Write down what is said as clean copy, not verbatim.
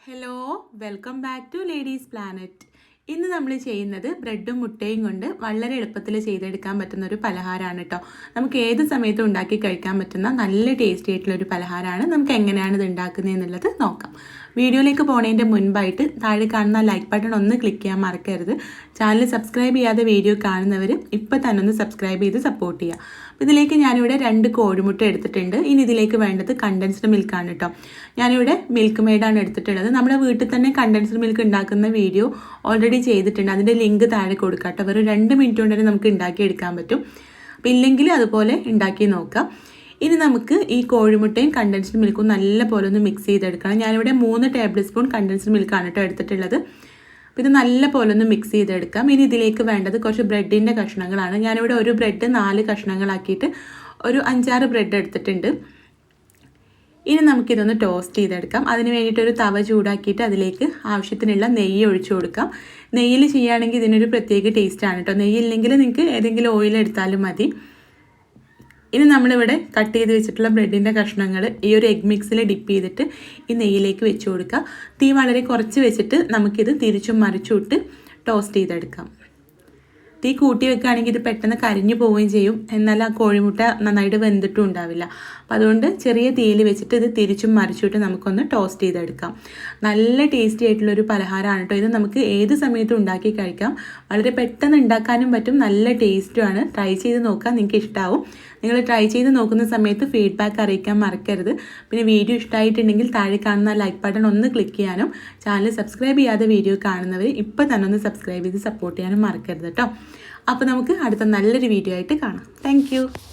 Hello, welcome back to ladies planet. ഇന്ന് നമ്മൾ ചെയ്യുന്നത് ബ്രെഡും മുട്ടയും കൊണ്ട് വളരെ എളുപ്പത്തിൽ ചെയ്തെടുക്കാൻ പറ്റുന്ന ഒരു പലഹാരമാണ് കേട്ടോ. നമുക്ക് ഏത് സമയത്തും ഉണ്ടാക്കി കഴിക്കാൻ പറ്റുന്ന നല്ല ടേസ്റ്റി ആയിട്ടുള്ളൊരു പലഹാരമാണ്. നമുക്ക് എങ്ങനെയാണ് ഇത് ഉണ്ടാക്കുന്നത് എന്നുള്ളത് നോക്കാം. വീഡിയോയിലേക്ക് പോകുന്നതിൻ്റെ മുൻപായിട്ട് താഴെ കാണുന്ന ലൈക്ക് ബട്ടൺ ഒന്ന് ക്ലിക്ക് ചെയ്യാൻ മറക്കരുത്. ചാനൽ സബ്സ്ക്രൈബ് ചെയ്യാതെ വീഡിയോ കാണുന്നവർ ഇപ്പോൾ തന്നെ ഒന്ന് സബ്സ്ക്രൈബ് ചെയ്ത് സപ്പോർട്ട് ചെയ്യുക. ഇതിലേക്ക് ഞാനിവിടെ 2 കോഴിമുട്ട എടുത്തിട്ടുണ്ട്. ഇനി ഇതിലേക്ക് വേണ്ടത് കണ്ടൻസ്ഡ് മിൽക്കാണ് കേട്ടോ. ഞാനിവിടെ മിൽക്ക് മെയ്ഡാണ് എടുത്തിട്ടുള്ളത്. നമ്മുടെ വീട്ടിൽ തന്നെ കണ്ടൻസ്ഡ് മിൽക്ക് ഉണ്ടാക്കുന്ന വീഡിയോ ഓൾറെഡി ചെയ്തിട്ടുണ്ട്. അതിൻ്റെ ലിങ്ക് താഴെ കൊടുക്കാം കേട്ടോ. വെറും 2 മിനിറ്റ് കൊണ്ട് തന്നെ നമുക്ക് ഉണ്ടാക്കിയെടുക്കാൻ പറ്റും. അപ്പോൾ ഇല്ലെങ്കിൽ അതുപോലെ ഉണ്ടാക്കി നോക്കാം. ഇനി നമുക്ക് ഈ കോഴിമുട്ടയും കണ്ടൻസ്ഡ് മിൽക്കും നല്ല പോലെ ഒന്ന് മിക്സ് ചെയ്തെടുക്കണം. ഞാനിവിടെ 3 ടേബിൾ സ്പൂൺ കണ്ടൻസ്ഡ് മിൽക്കാണ് കേട്ടോ എടുത്തിട്ടുള്ളത്. അപ്പോൾ ഇത് നല്ല പോലെ ഒന്ന് മിക്സ് ചെയ്തെടുക്കാം. ഇനി ഇതിലേക്ക് വേണ്ടത് കുറച്ച് ബ്രെഡിൻ്റെ കഷ്ണങ്ങളാണ്. ഞാനിവിടെ ഒരു ബ്രെഡ് 4 കഷ്ണങ്ങളാക്കിയിട്ട് ഒരു 5-6 ബ്രെഡ് എടുത്തിട്ടുണ്ട്. ഇനി നമുക്കിതൊന്ന് ടോസ്റ്റ് ചെയ്തെടുക്കാം. അതിന് വേണ്ടിയിട്ടൊരു തവ ചൂടാക്കിയിട്ട് അതിലേക്ക് ആവശ്യത്തിനുള്ള നെയ്യ് ഒഴിച്ചു കൊടുക്കാം. നെയ്യിൽ ചെയ്യുകയാണെങ്കിൽ ഇതിനൊരു പ്രത്യേക ടേസ്റ്റാണ് കേട്ടോ. നെയ്യില്ലെങ്കിൽ നിങ്ങൾക്ക് ഏതെങ്കിലും ഓയിൽ എടുത്താലും മതി. ഇനി നമ്മളിവിടെ കട്ട് ചെയ്ത് വെച്ചിട്ടുള്ള ബ്രെഡിൻ്റെ കഷ്ണങ്ങൾ ഈ ഒരു എഗ് മിക്സിൽ ഡിപ്പ് ചെയ്തിട്ട് ഈ നെയ്യിലേക്ക് വെച്ച് കൊടുക്കുക. തീ വളരെ കുറച്ച് വെച്ചിട്ട് നമുക്കിത് തിരിച്ചും മറിച്ചും ഇട്ട് ടോസ്റ്റ് ചെയ്തെടുക്കാം. തീ കൂട്ടി വെക്കുകയാണെങ്കിൽ ഇത് പെട്ടെന്ന് കരിഞ്ഞു പോവുകയും ചെയ്യും. എന്നാൽ ആ കോഴിമുട്ട നന്നായിട്ട് വെന്തിട്ടും ഉണ്ടാവില്ല. അപ്പോൾ അതുകൊണ്ട് ചെറിയ തീയിൽ വെച്ചിട്ട് ഇത് തിരിച്ചും മറിച്ചിട്ട് നമുക്കൊന്ന് ടോസ്റ്റ് ചെയ്തെടുക്കാം. നല്ല ടേസ്റ്റി ആയിട്ടുള്ളൊരു പലഹാരമാണ് കേട്ടോ. ഇത് നമുക്ക് ഏത് സമയത്തും ഉണ്ടാക്കി കഴിക്കാം. വളരെ പെട്ടെന്ന് ഉണ്ടാക്കാനും പറ്റും. നല്ല ടേസ്റ്റുമാണ്. ട്രൈ ചെയ്ത് നോക്കാം, നിങ്ങൾക്ക് ഇഷ്ടമാവും. നിങ്ങൾ ട്രൈ ചെയ്ത് നോക്കുന്ന സമയത്ത് ഫീഡ്ബാക്ക് അറിയിക്കാൻ മറക്കരുത്. പിന്നെ വീഡിയോ ഇഷ്ടമായിട്ടുണ്ടെങ്കിൽ താഴെ കാണുന്ന ലൈക്ക് ബട്ടൺ ഒന്ന് ക്ലിക്ക് ചെയ്യാനും ചാനൽ സബ്സ്ക്രൈബ് ചെയ്യാതെ വീഡിയോ കാണുന്നവർ ഇപ്പോൾ തന്നെ ഒന്ന് സബ്സ്ക്രൈബ് ചെയ്ത് സപ്പോർട്ട് ചെയ്യാനും മറക്കരുത് കേട്ടോ. അപ്പോൾ നമുക്ക് അടുത്ത നല്ലൊരു വീഡിയോ ആയിട്ട് കാണാം. താങ്ക്